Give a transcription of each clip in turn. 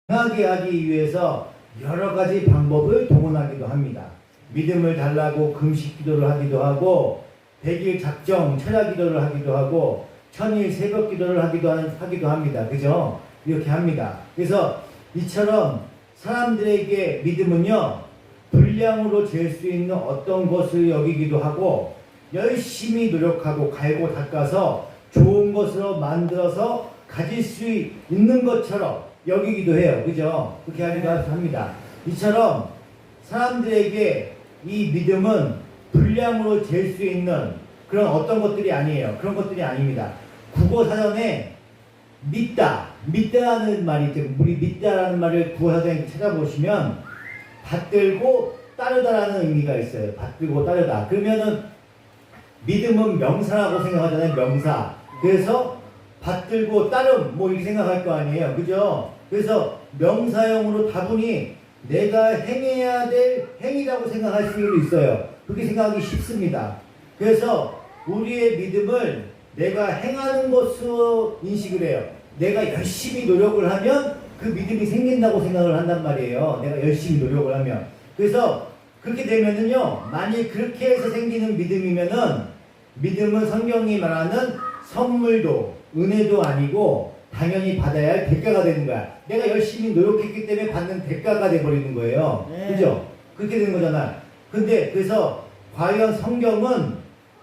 하게 하기 위해서 여러 가지 방법을 동원하기도 합니다. 믿음을 달라고 금식 기도를 하기도 하고, 100일 작정 철야 기도를 하기도 하고, 천일 새벽 기도를 하기도 합니다. 그죠? 이렇게 합니다. 그래서 이처럼 사람들에게 믿음은요, 분량으로 잴 수 있는 어떤 것을 여기기도 하고, 열심히 노력하고 갈고 닦아서 좋은 것으로 만들어서 가질 수 있는 것처럼 여기기도 해요. 그죠? 그렇게 하기도 합니다. 이처럼 사람들에게 이 믿음은 분량으로 잴 수 있는 그런 어떤 것들이 아니에요. 그런 것들이 아닙니다. 국어사전에 믿다라는 말이 있죠. 우리 믿다라는 말을 국어사전에 찾아보시면 받들고 따르다라는 의미가 있어요. 받들고 따르다. 그러면은 믿음은 명사라고 생각하잖아요. 명사. 그래서 받들고 따름 뭐 이렇게 생각할 거 아니에요. 그죠? 그래서 명사형으로 다분히 내가 행해야 될 행위라고 생각할 수도 있어요. 그렇게 생각하기 쉽습니다. 그래서 우리의 믿음을 내가 행하는 것으로 인식을 해요. 내가 열심히 노력을 하면 그 믿음이 생긴다고 생각을 한단 말이에요. 내가 열심히 노력을 하면. 그래서 그렇게 되면은요, 만일 그렇게 해서 생기는 믿음이면은, 믿음은 성경이 말하는 선물도 은혜도 아니고 당연히 받아야 할 대가가 되는 거야. 내가 열심히 노력했기 때문에 받는 대가가 돼버리는 거예요. 네. 그죠? 그렇게 되는 거잖아. 근데 그래서 과연 성경은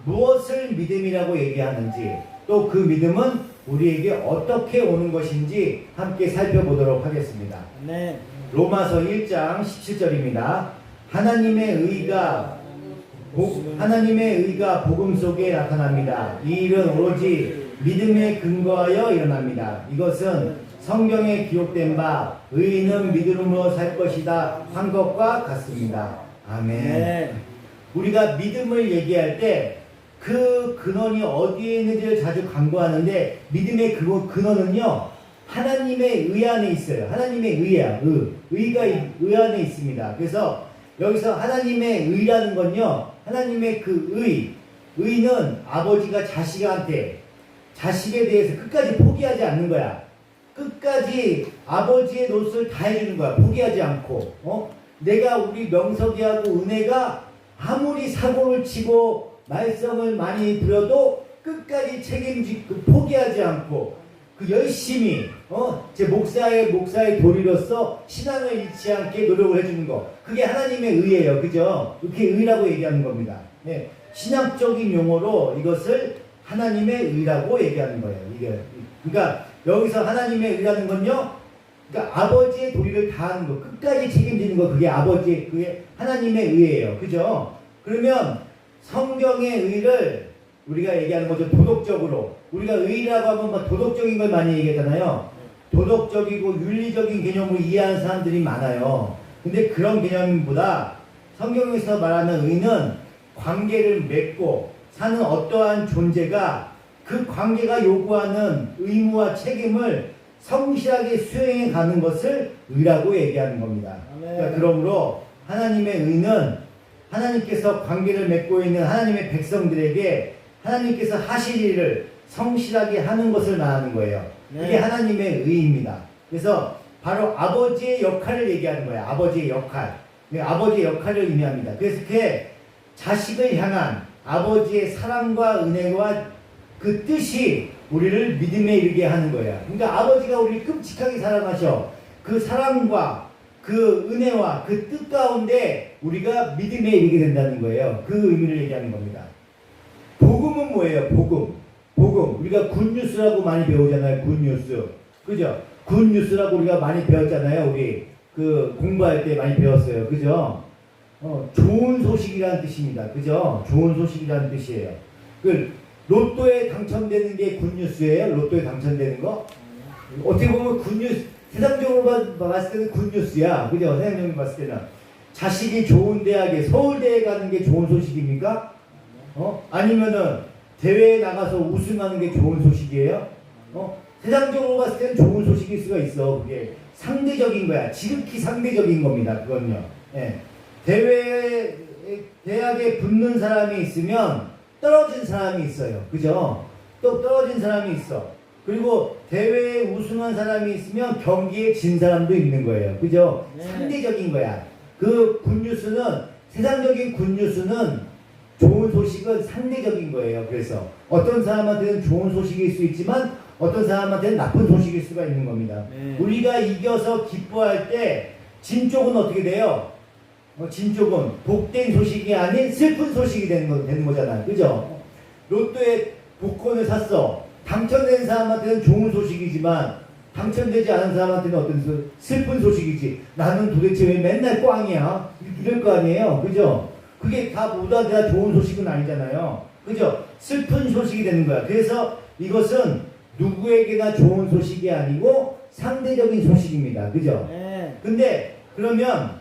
무엇을 믿음이라고 얘기하는지, 또 그 믿음은 우리에게 어떻게 오는 것인지 함께 살펴보도록 하겠습니다. 네. 로마서 1장 17절입니다. 하나님의 의가 복음 속에 나타납니다. 이 일은 오로지 믿음에 근거하여 일어납니다. 이것은 성경에 기록된 바 의인은 믿음으로 살 것이다 한 것과 같습니다. 아멘. 네. 우리가 믿음을 얘기할 때 그 근원이 어디에 있는지를 자주 강조하는데, 믿음의 근원은요, 하나님의 의 안에 있어요. 하나님의 의야. 의가 의 안에 있습니다. 그래서 여기서 하나님의 의라는 건요, 하나님의 그 의는 아버지가 자식한테, 자식에 대해서 끝까지 포기하지 않는 거야. 끝까지 아버지의 노릇을 다 해주는 거야. 포기하지 않고. 내가 우리 명석이하고 은혜가 아무리 사고를 치고 말썽을 많이 부려도 끝까지 책임지고 포기하지 않고 그 열심히 제 목사의 도리로서 신앙을 잃지 않게 노력을 해주는 거, 그게 하나님의 의예요. 그죠? 이렇게 의라고 얘기하는 겁니다. 네. 신학적인 용어로 이것을 하나님의 의라고 얘기하는 거예요. 이게 그러니까 여기서 하나님의 의라는 건요, 그러니까 아버지의 도리를 다하는 거, 끝까지 책임지는 거, 그게 그게 하나님의 의예요. 그죠? 그러면 성경의 의를 우리가 얘기하는 거죠. 도덕적으로. 우리가 의라고 하면 막 도덕적인 걸 많이 얘기하잖아요. 도덕적이고 윤리적인 개념을 이해하는 사람들이 많아요. 근데 그런 개념보다 성경에서 말하는 의는 관계를 맺고 사는 어떠한 존재가 그 관계가 요구하는 의무와 책임을 성실하게 수행해 가는 것을 의라고 얘기하는 겁니다. 그러니까 그러므로 하나님의 의는 하나님께서 관계를 맺고 있는 하나님의 백성들에게 하나님께서 하실 일을 성실하게 하는 것을 말하는 거예요. 그게 하나님의 의입니다. 그래서 바로 아버지의 역할을 얘기하는 거예요. 아버지의 역할. 아버지의 역할을 의미합니다. 그래서 그게 자식을 향한 아버지의 사랑과 은혜와 그 뜻이 우리를 믿음에 이르게 하는 거예요. 그러니까 아버지가 우리를 끔찍하게 사랑하셔. 그 사랑과 그 은혜와 그 뜻 가운데 우리가 믿음에 이르게 된다는 거예요. 그 의미를 얘기하는 겁니다. 복음은 뭐예요? 복음. 우리가 굿뉴스라고 많이 배우잖아요. 굿뉴스. 그죠? 굿뉴스라고 우리가 많이 배웠잖아요. 우리 그 공부할 때 많이 배웠어요. 그죠? 좋은 소식이라는 뜻입니다. 그죠? 좋은 소식이라는 뜻이에요. 그 로또에 당첨되는 게 굿뉴스예요. 로또에 당첨되는 거. 어떻게 보면 굿뉴스, 세상적으로 봤을 때는 굿뉴스야. 그죠? 세상적으로 봤을 때는. 자식이 좋은 대학에, 서울대에 가는 게 좋은 소식입니까? 아니면은 대회에 나가서 우승하는 게 좋은 소식이에요? 세상적으로 봤을 때는 좋은 소식일 수가 있어. 그게 상대적인 거야. 지극히 상대적인 겁니다. 그건요. 예. 대학에 붙는 사람이 있으면 떨어진 사람이 있어요. 그죠? 또 떨어진 사람이 있어. 그리고 대회에 우승한 사람이 있으면 경기에 진 사람도 있는 거예요. 그죠? 네. 상대적인 거야. 그 굿뉴스는, 세상적인 굿뉴스는 좋은 소식은 상대적인 거예요. 그래서 어떤 사람한테는 좋은 소식일 수 있지만 어떤 사람한테는 나쁜 소식일 수가 있는 겁니다. 네. 우리가 이겨서 기뻐할 때 진 쪽은 어떻게 돼요? 진 쪽은 복된 소식이 아닌 슬픈 소식이 되는 거잖아요. 그죠? 로또에 복권을 샀어. 당첨된 사람한테는 좋은 소식이지만 당첨되지 않은 사람한테는 어떤 슬픈 소식이지. 나는 도대체 왜 맨날 꽝이야? 이럴 거 아니에요. 그죠? 그게 다 모두한테 다 좋은 소식은 아니잖아요. 그죠? 슬픈 소식이 되는 거야. 그래서 이것은 누구에게나 좋은 소식이 아니고 상대적인 소식입니다. 그죠? 네. 근데 그러면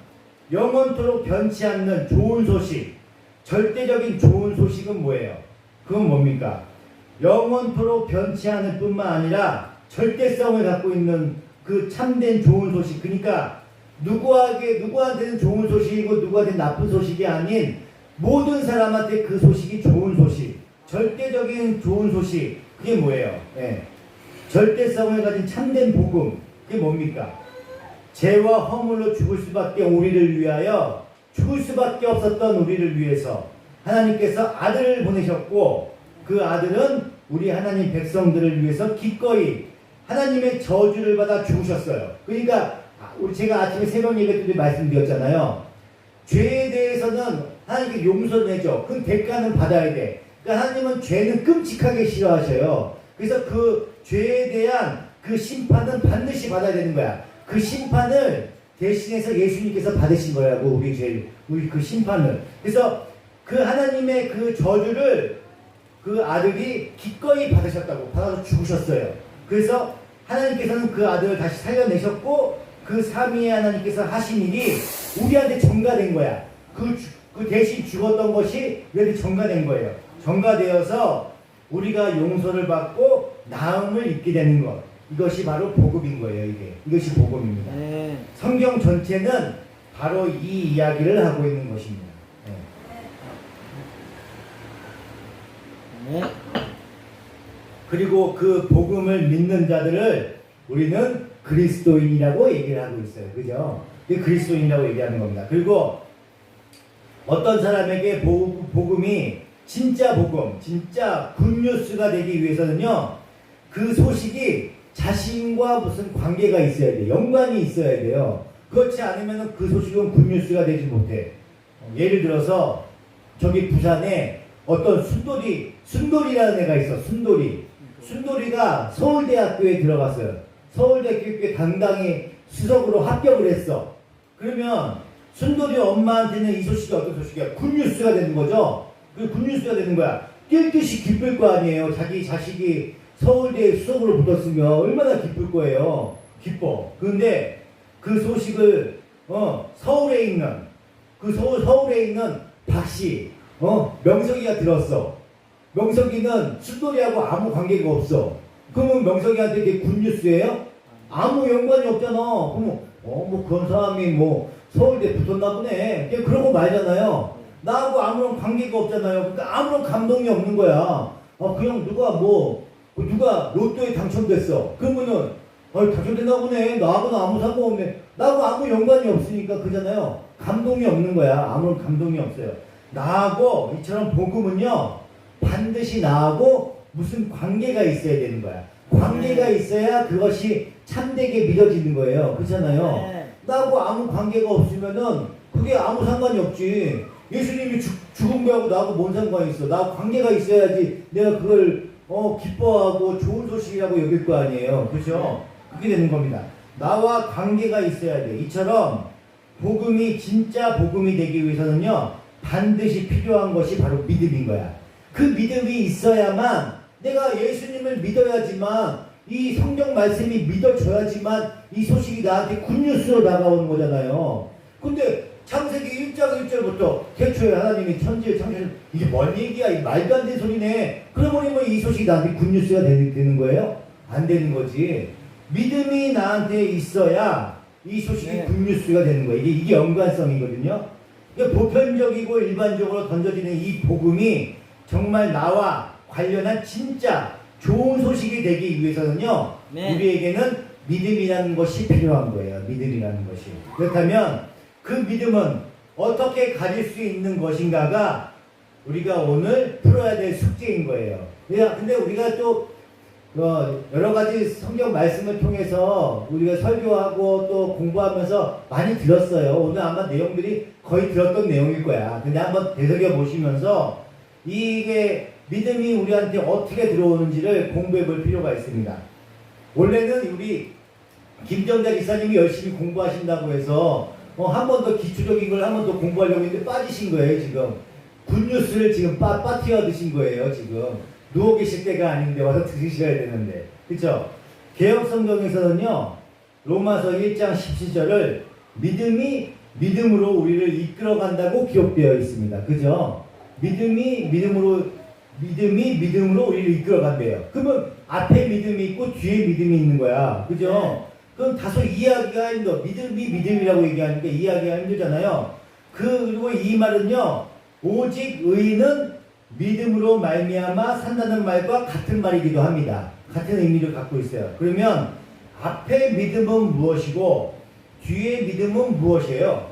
영원토록 변치 않는 좋은 소식, 절대적인 좋은 소식은 뭐예요? 그건 뭡니까? 영원토록 변치 않을 뿐만 아니라 절대성을 갖고 있는 그 참된 좋은 소식. 그러니까 누구한테는 좋은 소식이고 누구한테는 나쁜 소식이 아닌 모든 사람한테 그 소식이 좋은 소식, 절대적인 좋은 소식. 그게 뭐예요? 네. 절대성을 가진 참된 복음. 그게 뭡니까? 죄와 허물로 죽을 수밖에 우리를 위하여, 죽을 수밖에 없었던 우리를 위해서 하나님께서 아들을 보내셨고, 그 아들은 우리 하나님 백성들을 위해서 기꺼이 하나님의 저주를 받아 죽으셨어요. 그러니까 제가 아침에 새벽 예배 때 말씀드렸잖아요. 죄에 대해서는 하나님께 용서를 해줘. 그 대가는 받아야 돼. 그러니까 하나님은 죄는 끔찍하게 싫어하셔요. 그래서 그 죄에 대한 그 심판은 반드시 받아야 되는 거야. 그 심판을 대신해서 예수님께서 받으신 거라고, 우리 그 심판을. 그래서 그 하나님의 그 저주를 그 아들이 기꺼이 받으셨다고, 받아서 죽으셨어요. 그래서 하나님께서는 그 아들을 다시 살려내셨고, 그 삼위의 하나님께서 하신 일이 우리한테 전가된 거야. 그 대신 죽었던 것이 우리한테 전가된 거예요. 전가되어서 우리가 용서를 받고 나음을 입게 되는 것. 이것이 바로 복음인 거예요. 이것이 복음입니다. 네. 성경 전체는 바로 이 이야기를 하고 있는 것입니다. 네. 그리고 그 복음을 믿는 자들을 우리는 그리스도인이라고 얘기를 하고 있어요. 그죠? 그리스도인이라고 얘기하는 겁니다. 그리고 어떤 사람에게 복음이 진짜 복음, 진짜 굿뉴스가 되기 위해서는요, 그 소식이 자신과 무슨 관계가 있어야 돼요. 연관이 있어야 돼요. 그렇지 않으면 그 소식은 굿뉴스가 되지 못해. 예를 들어서 저기 부산에 어떤 순돌이라는 애가 있어. 순돌이가 서울대학교에 들어갔어요. 서울대학교에 당당히 수석으로 합격을 했어. 그러면 순돌이 엄마한테는 이 소식이 어떤 소식이야? 굿뉴스가 되는 거죠. 그 굿뉴스가 되는 거야. 뛸 듯이 기쁠 거 아니에요. 자기 자식이 서울대 수석으로 붙었으면 얼마나 기쁠 거예요. 기뻐. 그런데 그 소식을 서울에 있는 서울에 있는 박씨 명석이가 들었어. 명석이는 순돌이하고 아무 관계가 없어. 그러면 명석이한테 이게 굿뉴스예요? 아무 연관이 없잖아. 그러면 그런 사람이 서울대 붙었나 보네. 그냥 그러고 말잖아요. 나하고 아무런 관계가 없잖아요. 그러니까 아무런 감동이 없는 거야. 그냥 누가 로또에 당첨됐어. 그러면은 당첨됐나 보네. 나하고는 아무 상관없네. 나하고 아무 연관이 없으니까 그잖아요. 감동이 없는 거야. 아무런 감동이 없어요. 나하고 이처럼 복음은요, 반드시 나하고 무슨 관계가 있어야 되는 거야. 관계가 있어야 그것이 참되게 믿어지는 거예요. 그렇잖아요. 네. 나하고 아무 관계가 없으면은 그게 아무 상관이 없지. 예수님이 죽은 거하고 나하고 뭔 상관이 있어. 나하고 관계가 있어야지 내가 그걸 기뻐하고 좋은 소식이라고 여길 거 아니에요. 그렇죠? 그렇게 되는 겁니다. 나와 관계가 있어야 돼. 이처럼 복음이 진짜 복음이 되기 위해서는요, 반드시 필요한 것이 바로 믿음인 거야. 그 믿음이 있어야만, 내가 예수님을 믿어야지만, 이 성경 말씀이 믿어져야지만 이 소식이 나한테 굿뉴스로 다가오는 거잖아요. 근데 창세기 1장 1절부터 태초에 하나님이 천지를 창조하셨, 이게 뭔 얘기야? 이 말도 안 되는 소리네. 그러면 이 소식이 나한테 굿뉴스가 되는 거예요? 안 되는 거지. 믿음이 나한테 있어야 이 소식이 굿뉴스가 되는 거예요. 이게 연관성이거든요. 보편적이고 일반적으로 던져지는 이 복음이 정말 나와 관련한 진짜 좋은 소식이 되기 위해서는요, 네. 우리에게는 믿음이라는 것이 필요한 거예요. 믿음이라는 것이. 그렇다면 그 믿음은 어떻게 가질 수 있는 것인가가 우리가 오늘 풀어야 될 숙제인 거예요. 근데 우리가 또 여러 가지 성경 말씀을 통해서 우리가 설교하고 또 공부하면서 많이 들었어요. 오늘 아마 내용들이 거의 들었던 내용일 거야. 근데 한번 되새겨 보시면서 이게 믿음이 우리한테 어떻게 들어오는지를 공부해 볼 필요가 있습니다. 원래는 우리 김정자 기사님이 열심히 공부하신다고 해서 한 번 더 기초적인 걸 한 번 더 공부하려고 했는데 빠지신 거예요, 지금. 굿뉴스를 지금 빠뜨려 드신 거예요, 지금. 누워 계실 때가 아닌데 와서 들으셔야 되는데. 그쵸? 개혁 성경에서는요, 로마서 1장 17절을 믿음이 믿음으로 우리를 이끌어 간다고 기록되어 있습니다. 그죠? 믿음이 믿음으로 우리를 이끌어 간대요. 그러면 앞에 믿음이 있고 뒤에 믿음이 있는 거야. 그죠? 그럼 다소 이해하기가 힘들어. 믿음이 믿음이라고 얘기하니까 이해하기가 힘들잖아요. 그리고 이 말은요, 오직 의인은 믿음으로 말미암아 산다는 말과 같은 말이기도 합니다. 같은 의미를 갖고 있어요. 그러면 앞에 믿음은 무엇이고 뒤에 믿음은 무엇이에요?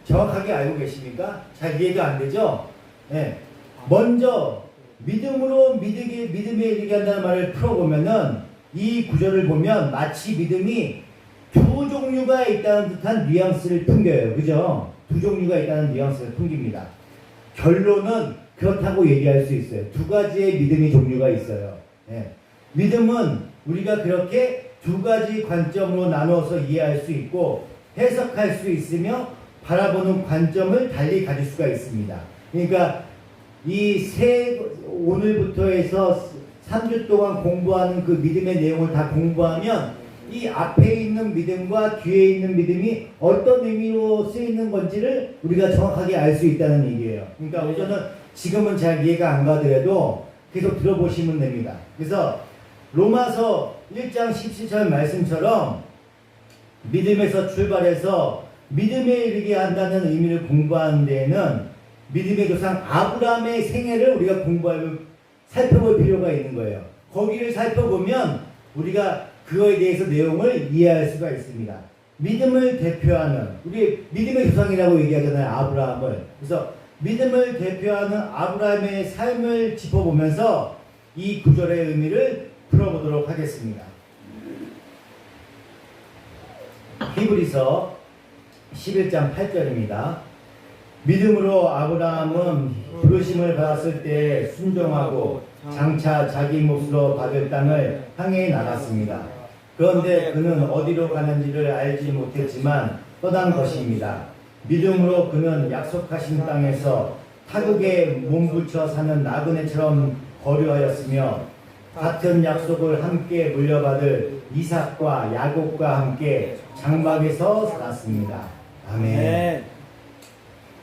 정확하게 알고 계십니까? 잘 이해가 안 되죠? 네. 먼저 믿음으로 믿음에 이르게 한다는 말을 풀어보면은 이 구절을 보면 마치 믿음이 두 종류가 있다는 듯한 뉘앙스를 풍겨요. 그죠? 두 종류가 있다는 뉘앙스를 풍깁니다. 결론은 그렇다고 얘기할 수 있어요. 두 가지의 믿음의 종류가 있어요. 네. 믿음은 우리가 그렇게 두 가지 관점으로 나누어서 이해할 수 있고 해석할 수 있으며 바라보는 관점을 달리 가질 수가 있습니다. 그러니까 오늘부터 해서 3주 동안 공부하는 그 믿음의 내용을 다 공부하면 이 앞에 있는 믿음과 뒤에 있는 믿음이 어떤 의미로 쓰이는 건지를 우리가 정확하게 알 수 있다는 얘기예요. 그러니까 우선은 지금은 잘 이해가 안 가더라도 계속 들어보시면 됩니다. 그래서 로마서 1장 17절 말씀처럼 믿음에서 출발해서 믿음에 이르게 한다는 의미를 공부하는 데에는 믿음의 조상 아브라함의 생애를 우리가 살펴볼 필요가 있는 거예요. 거기를 살펴보면 우리가 그거에 대해서 내용을 이해할 수가 있습니다. 믿음을 대표하는, 우리 믿음의 조상이라고 얘기하잖아요, 아브라함을. 그래서 믿음을 대표하는 아브라함의 삶을 짚어보면서 이 구절의 의미를 풀어보도록 하겠습니다. 히브리서 11장 8절입니다. 믿음으로 아브라함은 부르심을 받았을 때 순종하고 장차 자기 몫으로 받을 땅을 향해 나갔습니다. 그런데 그는 어디로 가는지를 알지 못했지만 떠난 것입니다. 믿음으로 그는 약속하신 땅에서 타국에 몸붙여 사는 나그네처럼 거류하였으며 같은 약속을 함께 물려받을 이삭과 야곱과 함께 장막에서 살았습니다. 아멘.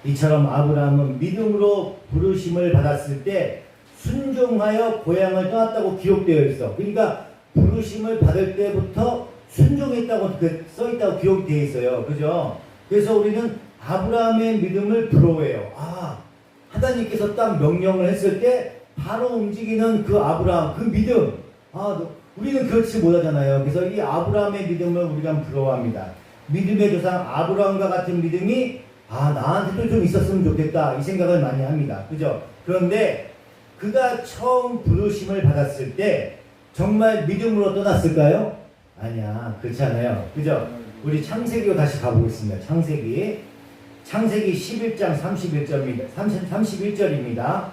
이처럼 아브라함은 믿음으로 부르심을 받았을 때 순종하여 고향을 떠났다고 기록되어 있어. 그러니까 부르심을 받을 때부터 순종했다고 써있다고 기록되어 있어요. 그죠? 그래서 우리는 아브라함의 믿음을 부러워해요. 하나님께서 딱 명령을 했을 때 바로 움직이는 그 아브라함, 그 믿음. 우리는 그렇지 못하잖아요. 그래서 이 아브라함의 믿음을 우리가 부러워합니다. 믿음의 조상 아브라함과 같은 믿음이 나한테도 좀 있었으면 좋겠다, 이 생각을 많이 합니다. 그죠? 그런데 그가 처음 부르심을 받았을 때 정말 믿음으로 떠났을까요? 아니야, 그렇지 않아요. 그죠? 우리 창세기로 다시 가보겠습니다. 창세기 11장 31절입니다.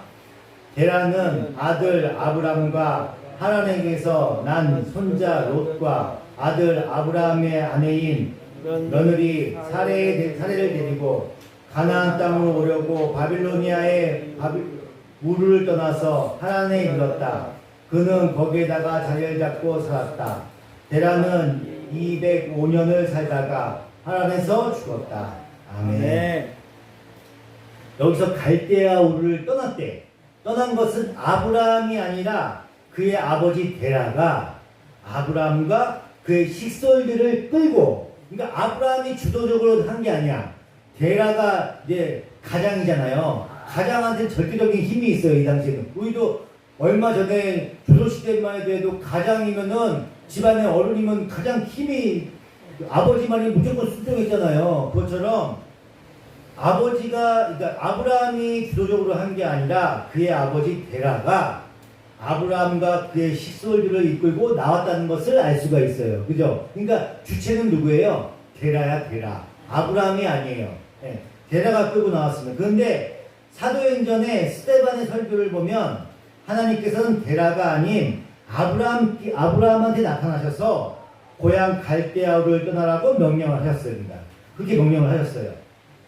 데라는 아들 아브람과 하란에게서 난 손자 롯과 아들 아브라함의 아내인 며느리 사례를 데리고 가나안 땅으로 오려고 바빌로니아의 우르를 떠나서 하란에 이르렀다. 그는 거기에다가 자리를 잡고 살았다. 데라는 205년을 살다가 하란에서 죽었다. 아멘. 여기서 갈대아 우르를 떠났대. 떠난 것은 아브라함이 아니라 그의 아버지 데라가 아브라함과 그의 식솔들을 끌고, 그러니까 아브라함이 주도적으로 한 게 아니야. 데라가 이제 가장이잖아요. 가장한테 절대적인 힘이 있어요, 이 당시에는. 우리도 얼마 전에 조선시대만 해도 가장이면은 집안의 어른이면 가장 힘이 아버지 말이 무조건 순종했잖아요. 그것처럼 그러니까 아브라함이 주도적으로 한 게 아니라 그의 아버지 데라가 아브라함과 그의 식솔들을 이끌고 나왔다는 것을 알 수가 있어요. 그죠? 그러니까 주체는 누구예요? 데라야, 데라. 아브라함이 아니에요. 네. 데라가 끌고 나왔습니다. 그런데 사도행전의 스데반의 설교를 보면 하나님께서는 데라가 아닌 아브라함한테 나타나셔서 고향 갈대아우를 떠나라고 명령을 하셨습니다. 그렇게 명령을 하셨어요.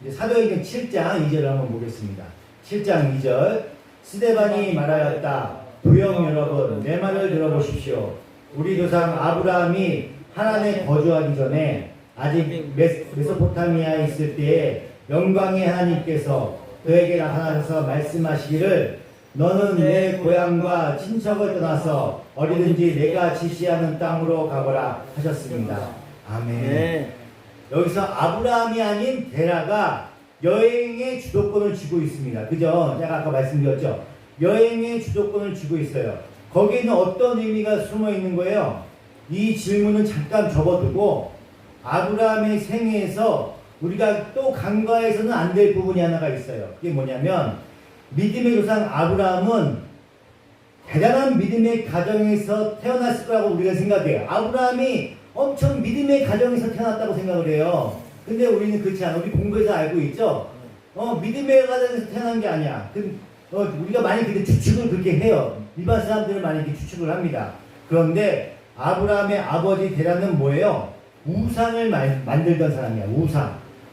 이제 사도행전 7장 2절을 한번 보겠습니다. 7장 2절. 스데반이 말하였다. 도형 여러분, 내 말을 들어보십시오. 우리 조상 아브라함이 하란에 거주하기 전에 아직 메소포타미아에 있을 때에 영광의 하나님께서 그에게 나타나셔서 말씀하시기를 너는 내 고향과 친척을 떠나서 어디든지 내가 지시하는 땅으로 가거라 하셨습니다. 아멘. 네. 여기서 아브라함이 아닌 데라가 여행의 주도권을 쥐고 있습니다. 그죠? 제가 아까 말씀드렸죠? 여행의 주도권을 쥐고 있어요. 거기에는 어떤 의미가 숨어 있는 거예요? 이 질문은 잠깐 접어두고 아브라함의 생애에서 우리가 또 간과해서는 안 될 부분이 하나가 있어요. 그게 뭐냐면 믿음의 조상 아브라함은 대단한 믿음의 가정에서 태어났을 거라고 우리가 생각해요. 아브라함이 엄청 믿음의 가정에서 태어났다고 생각을 해요. 근데 우리는 그렇지 않아. 우리 공부에서 알고 있죠? 믿음의 가정에서 태어난 게 아니야. 우리가 많이 그렇게 추측을 그렇게 해요. 일반 사람들은 많이 이렇게 추측을 합니다. 그런데 아브라함의 아버지 데라는 뭐예요? 우상을 만들던 사람이야.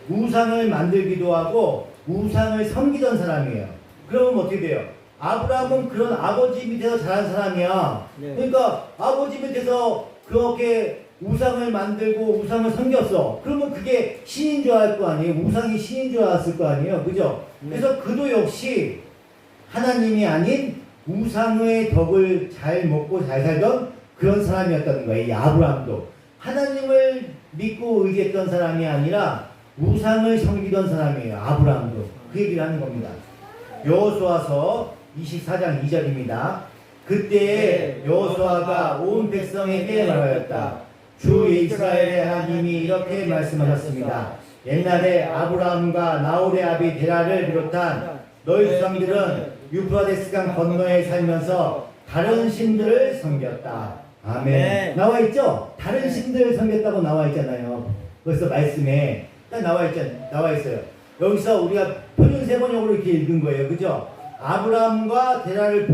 우상을 만들기도 하고 우상을 섬기던 사람이에요. 그러면 어떻게 돼요? 아브라함은 그런 아버지 밑에서 자란 사람이야. 네. 그러니까 아버지 밑에서 그렇게 우상을 만들고 우상을 섬겼어. 그러면 그게 신인 줄 알 거 아니에요? 우상이 신인 줄 알았을 거 아니에요? 그죠? 그래서 그도 역시 하나님이 아닌 우상의 덕을 잘 먹고 잘 살던 그런 사람이었다는 거예요. 이 아브라함도. 하나님을 믿고 의지했던 사람이 아니라 우상을 섬기던 사람이에요. 아브라함도. 그 얘기를 하는 겁니다. 여호수아서 24장 2절입니다. 그때 여호수아가 온 백성에게 말하였다. 주 이스라엘의 하나님이 이렇게 말씀하셨습니다. 옛날에 아브라함과 나홀의 아비 데라를 비롯한 너희 조상들은 유프라데스강 건너에 살면서 다른 신들을 섬겼다. 아멘. 나와 있죠? 다른 신들을 섬겼다고 나와 있잖아요. 벌써 말씀에 딱 나와 있어요. 여기서 우리가 표준세번역으로 이렇게 읽은 거예요. 그죠? 아브라함과 데라를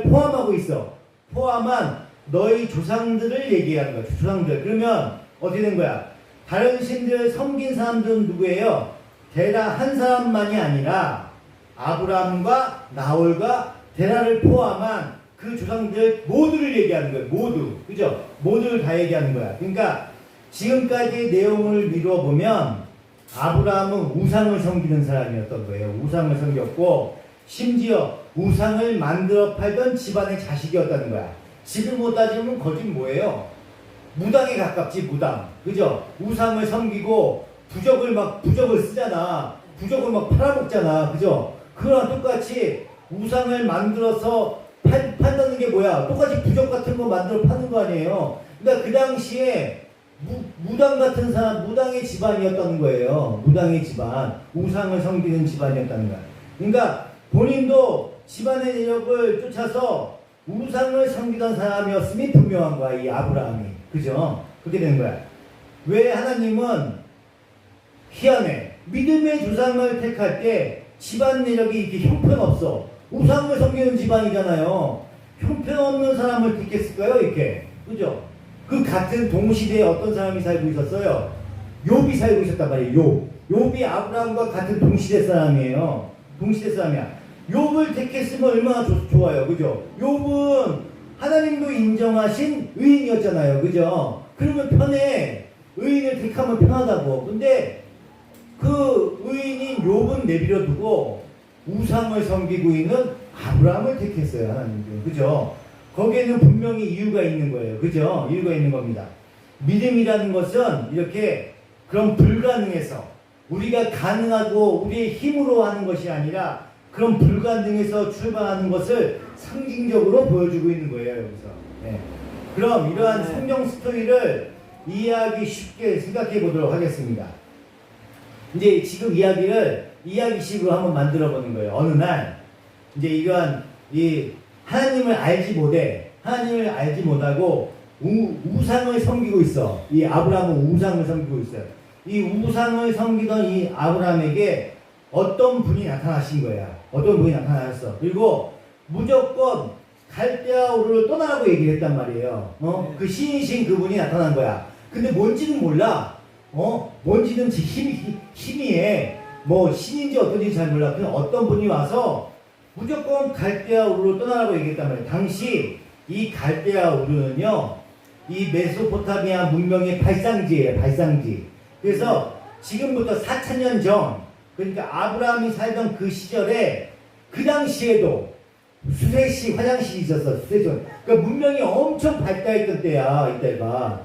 포함하고 있어. 포함한 너희 조상들을 얘기하는 거야. 조상들. 그러면 어떻게 된 거야? 다른 신들을 섬긴 사람들은 누구예요? 데라 한 사람만이 아니라 아브라함과 나홀과 데라를 포함한 그 조상들 모두를 얘기하는 거예요. 모두. 그죠? 모두를 다 얘기하는 거야. 그러니까 지금까지의 내용을 미뤄보면 아브라함은 우상을 섬기는 사람이었던 거예요. 우상을 섬겼고 심지어 우상을 만들어 팔던 집안의 자식이었다는 거야. 지금 따지면 거짓 뭐예요? 무당에 가깝지. 무당. 그죠? 우상을 섬기고 부적을 쓰잖아. 부적을 막 팔아먹잖아. 그죠? 그거랑 똑같이 우상을 만들어서 판다는 게 뭐야? 똑같이 부적 같은 거 만들어 파는 거 아니에요? 그러니까 그 당시에 무당 같은 사람, 무당의 집안이었다는 거예요. 무당의 집안, 우상을 섬기는 집안이었다는 거야. 그러니까 본인도 집안의 내력을 쫓아서 우상을 섬기던 사람이었음이 분명한 거야, 이 아브라함이. 그죠? 그렇게 된 거야. 왜 하나님은 희한해. 믿음의 조상을 택할 때 집안 내력이 이렇게 형편없어. 우상을 섬기는 집안이잖아요. 형편없는 사람을 택했을까요, 이렇게? 그죠? 그 같은 동시대에 어떤 사람이 살고 있었어요? 욥이 살고 있었단 말이에요. 욥이 아브라함과 같은 동시대 사람이에요. 동시대 사람이야. 욥을 택했으면 얼마나 좋아요. 그죠? 욥은 하나님도 인정하신 의인이었잖아요. 그죠? 그러면 편해. 의인을 택하면 편하다고. 근데 그 의인인 욥은 내버려 두고 우상을 섬기고 있는 아브라함을 택했어요. 하나님도. 그죠? 거기에는 분명히 이유가 있는 거예요. 그죠? 이유가 있는 겁니다. 믿음이라는 것은 이렇게 그런 불가능해서 우리가 가능하고 우리의 힘으로 하는 것이 아니라 그런 불가능에서 출발하는 것을 상징적으로 보여주고 있는 거예요, 여기서. 네. 그럼 이러한 성경 스토리를 이해하기 쉽게 생각해 보도록 하겠습니다. 이제 지금 이야기식으로 한번 만들어 보는 거예요. 어느 날, 이제 이러한 하나님을 알지 못하고 우상을 섬기고 있어. 이 아브라함은 우상을 섬기고 있어요. 이 우상을 섬기던 이 아브라함에게 어떤 분이 나타나신 거야. 어떤 분이 나타나셨어. 그리고 무조건 갈대아 우르를 떠나라고 얘기를 했단 말이에요. 그 신이신 그분이 나타난 거야. 근데 뭔지는 몰라. 뭔지는 희미해. 뭐 신인지 어떤지 잘 몰라. 그냥 어떤 분이 와서 무조건 갈대아 우르를 떠나라고 얘기했단 말이에요. 당시 이 갈대아 우르는요, 이 메소포타미아 문명의 발상지예요. 발상지. 그래서 지금부터 4,000년 전, 그러니까 아브라함이 살던 그 시절에 그 당시에도 수세식 화장실이 있었어. 수세식. 그러니까 문명이 엄청 발달했던 때야. 이때가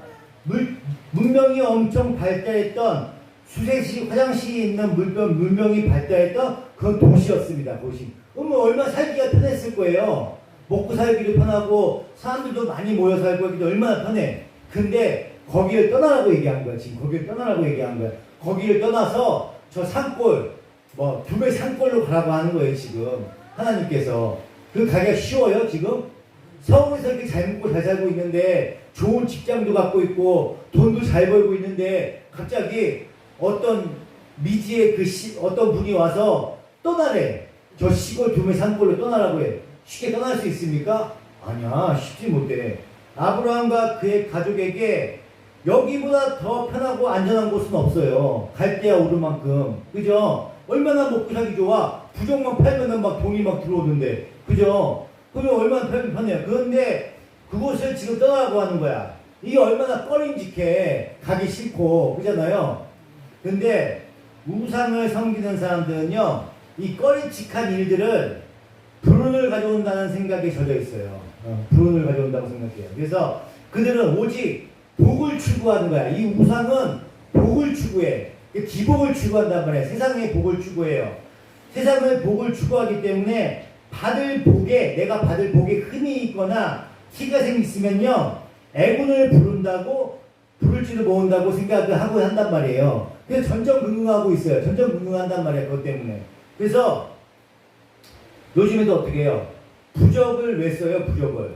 문명이 엄청 발달했던 수세식 화장실이 있는 문명이 발달했던 그런 도시였습니다. 도시. 그러면 얼마나 살기가 편했을 거예요. 먹고 살기도 편하고 사람들도 많이 모여 살고 하기도 얼마나 편해. 근데 거기를 떠나라고 얘기한 거야. 지금 거기를 떠나라고 얘기한 거야. 거기를 떠나서 저 산골, 뭐 두배 산골로 가라고 하는 거예요. 지금 하나님께서. 그 가기가 쉬워요. 지금 서울에서 이렇게 잘 먹고 잘 살고 있는데 좋은 직장도 갖고 있고 돈도 잘 벌고 있는데 갑자기 어떤 미지의 어떤 분이 와서 떠나래. 저 시골 두배 산골로 떠나라고 해. 쉽게 떠날 수 있습니까? 아니야, 쉽지 못해. 아브라함과 그의 가족에게 여기보다 더 편하고 안전한 곳은 없어요. 갈대아 우르만큼. 그죠? 얼마나 먹고 살기 좋아. 부적만 팔면은 막 돈이 막 들어오는데. 그죠? 그러면 얼마나 편해요. 그런데 그곳을 지금 떠나라고 하는 거야. 이게 얼마나 꺼림직해. 가기 싫고. 그잖아요? 근데 우상을 섬기는 사람들은요, 이 꺼림직한 일들을 불운을 가져온다는 생각에 젖어 있어요. 불운을 가져온다고 생각해요. 그래서 그들은 오직 복을 추구하는 거야. 이 우상은 복을 추구해. 기복을 추구한단 말이야. 세상의 복을 추구해요. 세상의 복을 추구하기 때문에 내가 받을 복에 흠이 있거나 티가 있으면요, 애군을 부를지도 모른다고 생각을 하고 한단 말이에요. 그래서 전전긍긍하고 있어요. 전전긍긍한단 말이야. 그것 때문에. 그래서 요즘에도 어떻게 해요? 부적을 왜 써요? 부적을.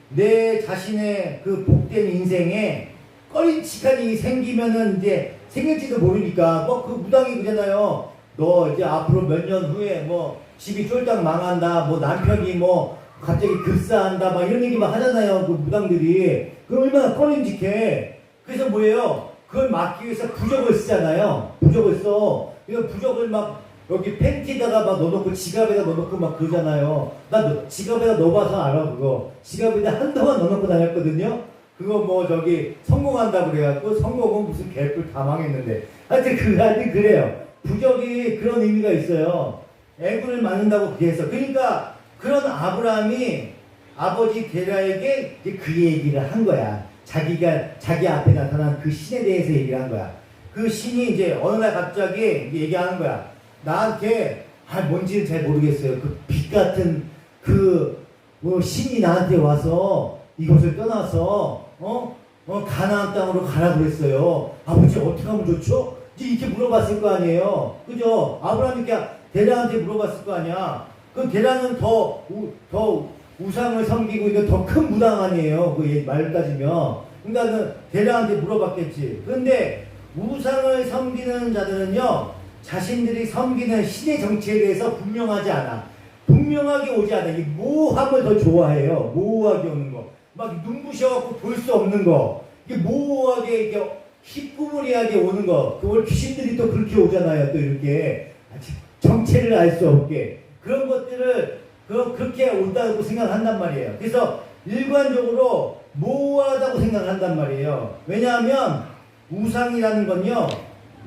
내 자신의 그 복된 인생에 꺼림칙한 일이 생기면은 이제 생길지도 모르니까 뭐 그 무당이 그러잖아요. 너 이제 앞으로 몇 년 후에 뭐 집이 쫄딱 망한다. 뭐 남편이 뭐 갑자기 급사한다. 막 이런 얘기 막 하잖아요. 그 무당들이. 그럼 얼마나 꺼림칙해. 그래서 뭐예요? 그걸 막기 위해서 부적을 쓰잖아요. 부적을 써. 이거 부적을 막 여기 팬티에다가 막 넣어놓고 지갑에다 넣어놓고 막 그러잖아요. 나 지갑에다 넣어봐서 알아. 그거 지갑에다 한동안 넣어놓고 다녔거든요. 그거 뭐 저기 성공한다고 그래갖고 성공은 무슨 개뿔 다 망했는데 하여튼 그래요. 부적이 그런 의미가 있어요. 애군을 맞는다고 그게 해서. 그러니까 그런 아브라함이 아버지 데라에게 그 얘기를 한 거야. 자기 앞에 나타난 그 신에 대해서 얘기를 한 거야. 그 신이 이제 어느 날 갑자기 얘기하는 거야. 나한테 뭔지는 잘 모르겠어요. 그 빛 같은 신이 나한테 와서 이곳을 떠나서 가나안 땅으로 가라 그랬어요. 아버지 어떻게 하면 좋죠? 이제 이렇게 물어봤을 거 아니에요. 그죠? 아브라함이 데라한테 물어봤을 거 아니야. 그 데라는 더 우상을 섬기고 이거 더 큰 무당 아니에요. 그 말로 따지면. 그러니까 데라한테 물어봤겠지. 그런데 우상을 섬기는 자들은요, 자신들이 섬기는 신의 정체에 대해서 분명하지 않아. 분명하게 오지 않아. 이 모호함을 더 좋아해요. 모호하게 오는 거. 막 눈부셔갖고 볼 수 없는 거. 이게 모호하게, 이게 희뿌무리하게 오는 거. 그걸 귀신들이 또 그렇게 오잖아요. 또 이렇게. 정체를 알 수 없게. 그런 것들을 그렇게 온다고 생각한단 말이에요. 그래서 일관적으로 모호하다고 생각한단 말이에요. 왜냐하면 우상이라는 건요,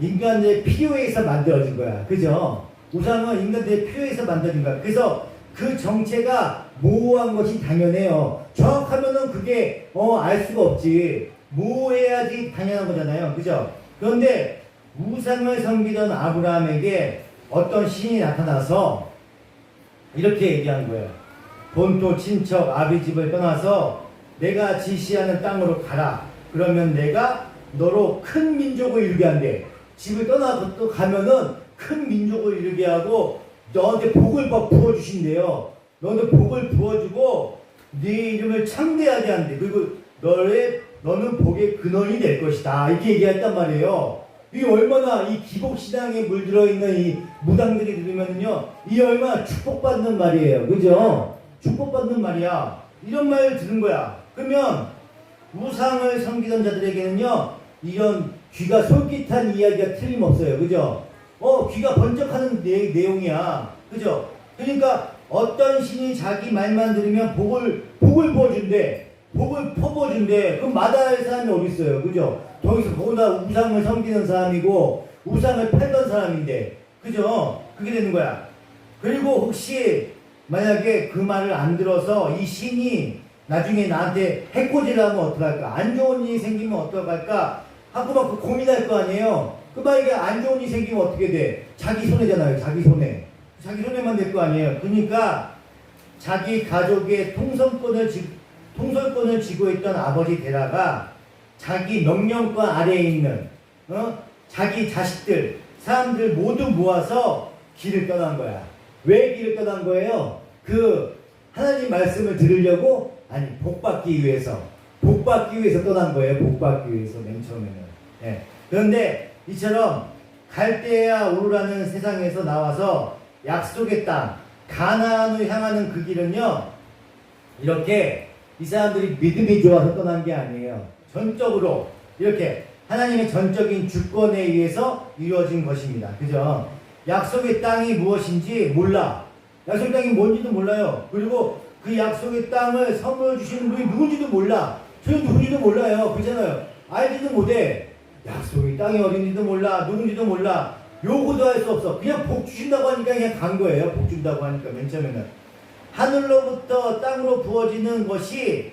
인간의 필요에 의해서 만들어진 거야. 그죠? 우상은 인간의 필요에 의해서 만들어진 거야. 그래서 그 정체가 모호한 것이 당연해요. 정확하면은 그게 알 수가 없지. 모호해야지 당연한 거잖아요. 그죠? 그런데 우상을 섬기던 아브라함에게 어떤 신이 나타나서 이렇게 얘기한 거예요. 본토 친척 아비 집을 떠나서 내가 지시하는 땅으로 가라. 그러면 내가 너로 큰 민족을 이루게 한대. 집을 떠나서 또 가면은 큰 민족을 이루게 하고 너한테 복을 부어주신대요. 너한테 복을 부어주고 네 이름을 창대하게 한대. 그리고 너는 복의 근원이 될 것이다. 이렇게 얘기했단 말이에요. 이게 얼마나 이 기복신앙에 물들어 있는 이 무당들이 들으면요, 이 얼마나 축복받는 말이에요. 그죠? 축복받는 말이야. 이런 말을 들은 거야. 그러면 우상을 섬기던 자들에게는요, 이런 귀가 솔깃한 이야기가 틀림없어요. 그죠? 귀가 번쩍하는 내용이야. 그죠? 그러니까 어떤 신이 자기 말만 들으면 복을 부어준대. 복을 퍼부어준대. 그럼 마다할 사람이 어디 있어요? 그죠? 저기서 보다 우상을 섬기는 사람이고 우상을 팔던 사람인데, 그죠? 그게 되는 거야. 그리고 혹시 만약에 그 말을 안 들어서 이 신이 나중에 나한테 해코지를 하면 어떡할까? 안 좋은 일이 생기면 어떡할까? 하고 막 고민할 거 아니에요? 그 만약에 안 좋은 일이 생기면 어떻게 돼? 자기 손해잖아요. 자기 손해. 자기 손해만 될 거 아니에요. 그러니까 자기 가족의 통솔권을 쥐고 있던 아버지 데라가 자기 명령권 아래에 있는 자기 자식들, 사람들 모두 모아서 길을 떠난 거야. 왜 길을 떠난 거예요? 그 하나님 말씀을 들으려고? 아니, 복받기 위해서 떠난 거예요. 복받기 위해서 맨 처음에는. 예. 그런데 이처럼 갈대아 우르라는 세상에서 나와서 약속의 땅 가나안을 향하는 그 길은요, 이렇게 이 사람들이 믿음이 좋아서 떠난 게 아니에요. 전적으로 이렇게 하나님의 전적인 주권에 의해서 이루어진 것입니다. 그죠? 약속의 땅이 무엇인지 몰라. 약속의 땅이 뭔지도 몰라요. 그리고 그 약속의 땅을 선물 주시는 분이 누군지도 몰라. 저는 누군지도 몰라요. 그렇잖아요. 알지도 못해. 약속의 땅이 어딘지도 몰라. 누군지도 몰라. 요구도 할 수 없어. 그냥 복 주신다고 하니까 그냥 간 거예요. 복 준다고 하니까 맨 처음에는. 하늘로부터 땅으로 부어지는 그것이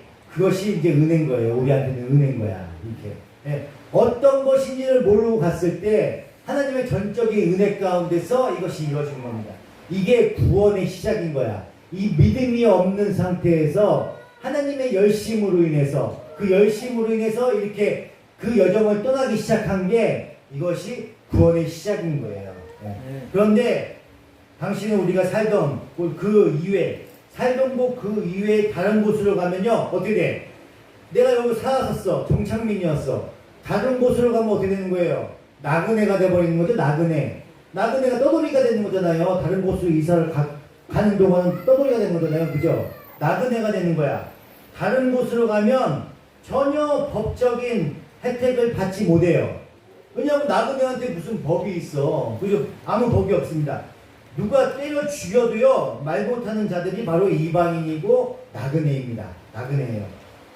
이제 은혜인 거예요. 우리한테는 은혜인 거야. 이렇게. 예. 어떤 것인지를 모르고 갔을 때 하나님의 전적인 은혜 가운데서 이것이 이루어진 겁니다. 이게 구원의 시작인 거야. 이 믿음이 없는 상태에서 하나님의 열심으로 인해서 이렇게 그 여정을 떠나기 시작한 게 이것이 구원의 시작인 거예요. 예. 그런데 당신은 우리가 살던 곳 그 이외에 다른 곳으로 가면요, 어떻게 돼? 내가 여기 살았었어. 정착민이었어. 다른 곳으로 가면 어떻게 되는 거예요? 나그네가 돼버리는 거죠. 나그네가 떠돌이가 되는 거잖아요. 다른 곳으로 이사를 가는 동안은 떠돌이가 되는 거잖아요. 그죠? 나그네가 되는 거야. 다른 곳으로 가면 전혀 법적인 혜택을 받지 못해요. 왜냐하면 나그네한테 무슨 법이 있어. 그죠? 아무 법이 없습니다. 누가 때려 죽여도요, 말 못하는 자들이 바로 이방인이고 나그네입니다. 나그네예요.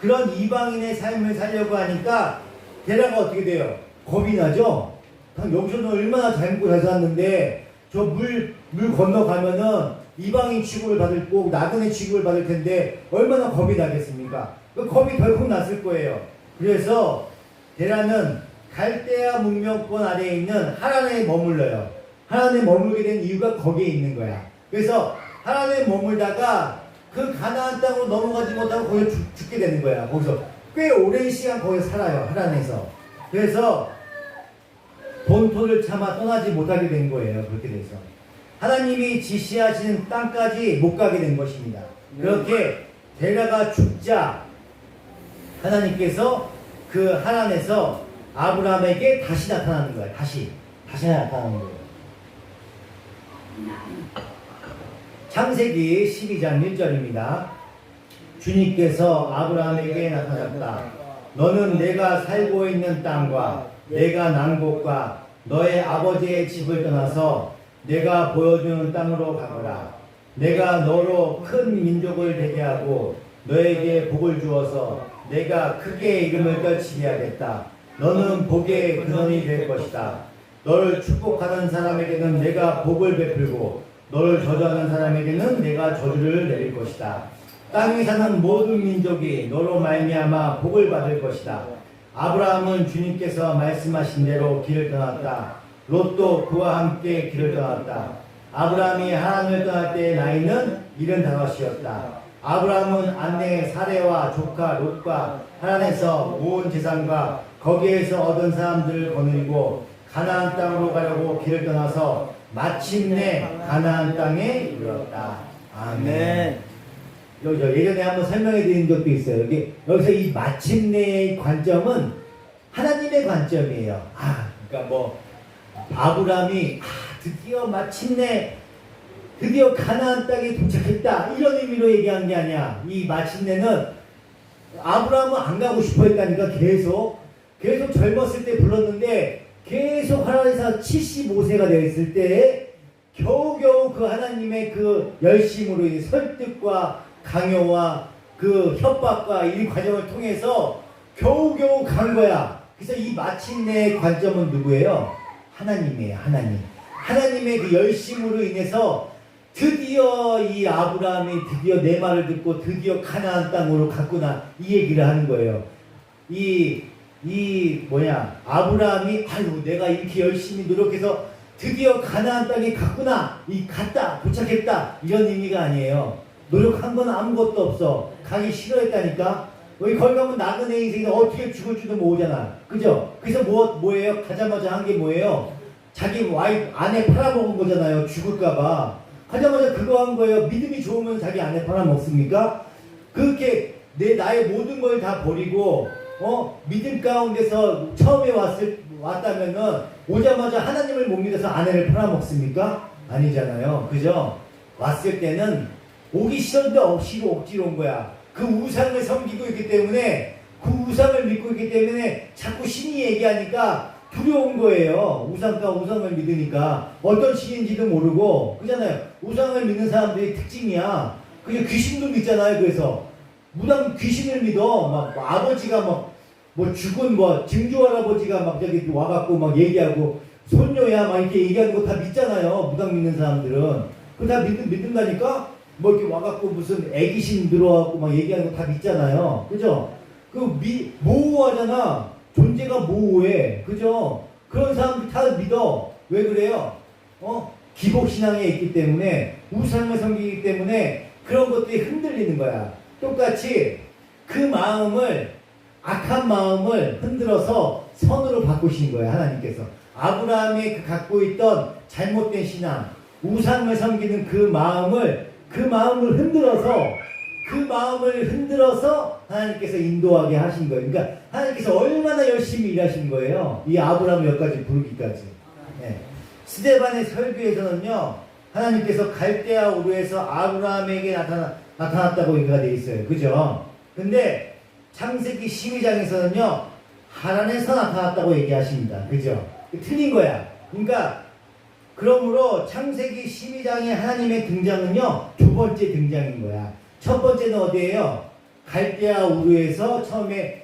그런 이방인의 삶을 살려고 하니까 데라가 어떻게 돼요? 겁이 나죠? 여기서는 얼마나 잘 먹고 잘 살았는데 저 물 건너가면은 이방인 취급을 받을 거고 나그네 취급을 받을 텐데 얼마나 겁이 나겠습니까? 그 겁이 덜컥 났을 거예요. 그래서 데라는 갈대아 문명권 아래에 있는 하란에 머물러요. 하란에 머물게 된 이유가 거기에 있는 거야. 그래서 하란에 머물다가 그 가나안 땅으로 넘어가지 못하고 거기서 죽게 되는 거야. 거기서 꽤 오랜 시간 거기서 살아요. 하란에서. 그래서 본토를 차마 떠나지 못하게 된 거예요. 그렇게 돼서 하나님이 지시하시는 땅까지 못 가게 된 것입니다. 그렇게 데라가 죽자 하나님께서 그 하란에서 아브라함에게 다시 나타나는 거예요. 다시 나타나는 거예요. 창세기 12장 1절입니다. 주님께서 아브라함에게 나타났다. 너는 내가 살고 있는 땅과 내가 난 곳과 너의 아버지의 집을 떠나서 내가 보여주는 땅으로 가거라. 내가 너로 큰 민족을 되게 하고 너에게 복을 주어서 내가 크게 이름을 떨치게 하겠다. 너는 복의 근원이 될 것이다. 너를 축복하는 사람에게는 내가 복을 베풀고 너를 저주하는 사람에게는 내가 저주를 내릴 것이다. 땅에 사는 모든 민족이 너로 말미암아 복을 받을 것이다. 아브라함은 주님께서 말씀하신 대로 길을 떠났다. 롯도 그와 함께 길을 떠났다. 아브라함이 하란을 떠날 때의 나이는 75이었다. 아브라함은 아내 사레와 조카 롯과 하란에서 모은 재산과 거기에서 얻은 사람들을 거느리고 가나안 땅으로 가려고 길을 떠나서 마침내 가나안 땅에 이르렀다. 아멘. 예전에 한번 설명해 드린 적도 있어요. 여기서 이 마침내의 관점은 하나님의 관점이에요. 그러니까 뭐 아브라함이 드디어 마침내 드디어 가나안 땅에 도착했다 이런 의미로 얘기한 게 아니야. 이 마침내는 아브라함은 안 가고 싶어 했다니까. 계속 젊었을 때 불렀는데 계속 하나님께서 75세가 되었을 때 겨우겨우 그 하나님의 그 열심으로 인해 설득과 강요와 그 협박과 이 과정을 통해서 겨우겨우 간 거야. 그래서 이 마침내의 관점은 누구예요? 하나님이에요. 하나님의 그 열심으로 인해서 드디어 이 아브라함이 드디어 내 말을 듣고 드디어 가나안 땅으로 갔구나 이 얘기를 하는 거예요. 아브라함이 내가 이렇게 열심히 노력해서 드디어 가나안 땅에 갔구나, 갔다, 도착했다 이런 의미가 아니에요. 노력한 건 아무것도 없어. 가기 싫어했다니까. 거기 가면 나그네 인생이 어떻게 죽을지도 모르잖아. 그죠? 그래서 뭐예요? 가자마자 한 게 뭐예요? 자기 아내 팔아먹은 거잖아요. 죽을까봐. 가자마자 그거 한 거예요. 믿음이 좋으면 자기 아내 팔아먹습니까? 그렇게 나의 모든 걸 다 버리고 믿음 가운데서 처음에 왔다면은 오자마자 하나님을 못 믿어서 아내를 팔아먹습니까? 아니잖아요. 그죠? 왔을 때는 오기 싫은데 억지로 온 거야. 그 우상을 섬기고 있기 때문에 그 우상을 믿고 있기 때문에 자꾸 신이 얘기하니까 두려운 거예요. 우상을 믿으니까 어떤 신인지도 모르고. 그잖아요. 우상을 믿는 사람들이 특징이야. 그냥 귀신도 믿잖아요. 그래서 무당 귀신을 믿어. 아버지가 죽은 증조 할아버지가 저기 와갖고 얘기하고 손녀야 이렇게 얘기하는 거 다 믿잖아요. 무당 믿는 사람들은. 그거 다 믿는다니까? 이렇게 와갖고 무슨 애기신 들어와갖고 얘기하는 거 다 믿잖아요. 그죠? 모호하잖아. 존재가 모호해. 그죠? 그런 사람들 다 믿어. 왜 그래요? 기복신앙에 있기 때문에, 우상을 섬기기 때문에 그런 것들이 흔들리는 거야. 똑같이 악한 마음을 흔들어서 선으로 바꾸신 거야. 하나님께서. 아브라함이 갖고 있던 잘못된 신앙, 우상을 섬기는 그 마음을 흔들어서 하나님께서 인도하게 하신 거예요. 그러니까 하나님께서 얼마나 열심히 일하신 거예요. 이 아브라함을 여기까지 부르기까지. 네. 스데반의 설교에서는요, 하나님께서 갈대아 우르에서 아브라함에게 나타났다고 얘기가 되어 있어요. 그죠? 근데 창세기 12장에서는요, 하란에서 나타났다고 얘기하십니다. 그죠? 틀린 거야. 그러니까 그러므로 창세기 12장의 하나님의 등장은요, 두 번째 등장인 거야. 첫 번째는 어디예요? 갈대아 우르에서 처음에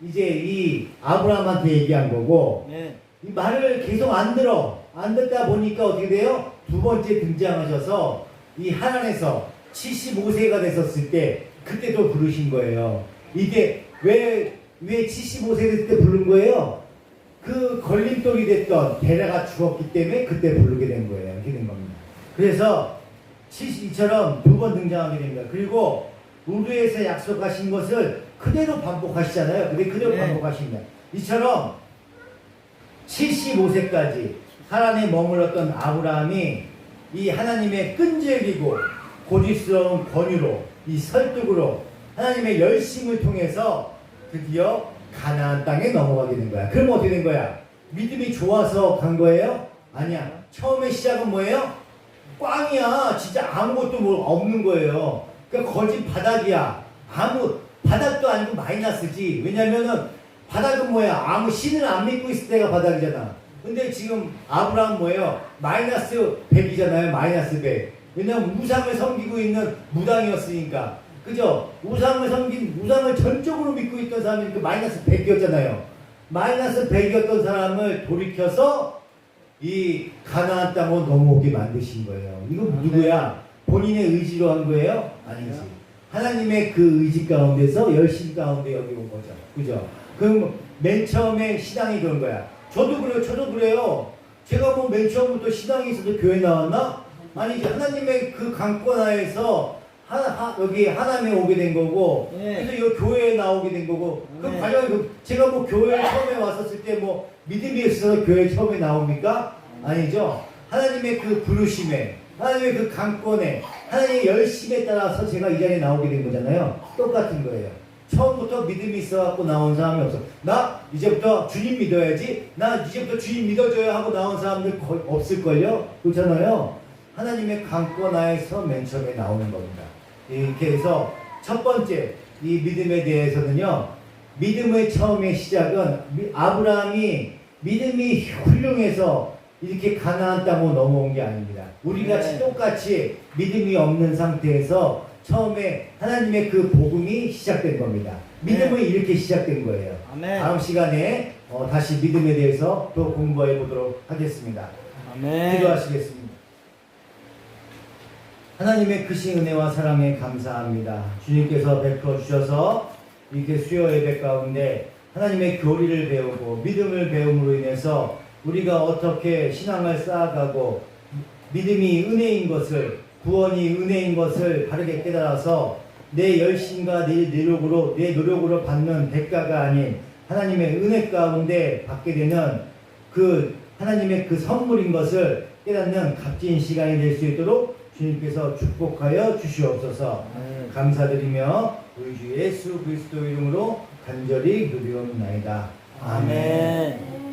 이제 이 아브라함한테 얘기한 거고, 네. 이 말을 계속 안 듣다 보니까 어떻게 돼요? 두 번째 등장하셔서 이 하란에서 75세가 됐었을 때 그때도 부르신 거예요. 이게 왜 75세 됐을 때 부른 거예요? 그 걸림돌이 됐던 베라가 죽었기 때문에 그때 부르게 된 거예요. 이렇게 된 겁니다. 그래서 이처럼 두 번 등장하게 됩니다. 그리고 우르에서 약속하신 것을 그대로 반복하시잖아요. 근데 그대로 반복하십니다. 이처럼 75세까지 하란에 머물렀던 아브라함이 이 하나님의 끈질기고 고집스러운 권유로, 이 설득으로, 하나님의 열심을 통해서 드디어 가나안 땅에 넘어가게 된 거야. 그럼 어떻게 된 거야? 믿음이 좋아서 간 거예요? 아니야. 처음에 시작은 뭐예요? 꽝이야. 진짜 아무것도 없는 거예요. 그러니까 거짓 바닥이야. 바닥도 아니고 마이너스지. 왜냐면은 바닥은 뭐야? 아무 신을 안 믿고 있을 때가 바닥이잖아. 근데 지금 아브라함 뭐예요? 마이너스 100이잖아요. 마이너스 100. 왜냐면 우상을 섬기고 있는 무당이었으니까. 그죠? 우상을 전적으로 믿고 있던 사람이 그 마이너스 100이었잖아요. 마이너스 100이었던 사람을 돌이켜서 이 가나안 땅으로 넘어오게 만드신 거예요. 이거 누구야? 본인의 의지로 한 거예요? 아니지. 하나님의 그 의지 가운데서 열심 가운데 여기 온 거죠. 그죠? 그럼 맨 처음에 신앙이 그런 거야. 저도 그래요. 제가 뭐 맨 처음부터 신앙이 있어서 교회 나왔나? 아니지. 하나님의 그 강권 하에서 여기 하나님에 오게 된 거고, 네. 그래서 이 교회에 나오게 된 거고, 그 네. 과정이 제가 뭐 교회에 처음에 왔었을 때 뭐 믿음이 있어서 교회 처음에 나옵니까? 아니죠. 하나님의 그 부르심에, 하나님의 그 강권에, 하나님의 열심에 따라서 제가 이 자리에 나오게 된 거잖아요. 똑같은 거예요. 처음부터 믿음이 있어갖고 나온 사람이 없어. 나 이제부터 주님 믿어야지. 나 이제부터 주님 믿어줘야 하고 나온 사람들 거의 없을걸요? 그렇잖아요. 하나님의 강권 하에서 맨 처음에 나오는 겁니다. 이렇게 해서 첫 번째 이 믿음에 대해서는요. 믿음의 처음의 시작은 아브라함이 믿음이 훌륭해서 이렇게 가나안 땅으로 넘어온 게 아닙니다. 우리같이 네. 똑같이 믿음이 없는 상태에서 처음에 하나님의 그 복음이 시작된 겁니다. 믿음은 이렇게 시작된 거예요. 아멘. 다음 시간에 다시 믿음에 대해서 또 공부해 보도록 하겠습니다. 아멘. 기도하시겠습니다. 하나님의 크신 은혜와 사랑에 감사합니다. 주님께서 베풀어 주셔서 이렇게 수요 예배 가운데 하나님의 교리를 배우고 믿음을 배움으로 인해서 우리가 어떻게 신앙을 쌓아가고 믿음이 은혜인 것을, 구원이 은혜인 것을 바르게 깨달아서 내 열심과 내 노력으로 받는 대가가 아닌 하나님의 은혜 가운데 받게 되는 그 하나님의 그 선물인 것을 깨닫는 값진 시간이 될 수 있도록 주님께서 축복하여 주시옵소서. 감사드리며 우리 주 예수 그리스도 이름으로 간절히 기도드리옵나이다. 아멘. 아멘.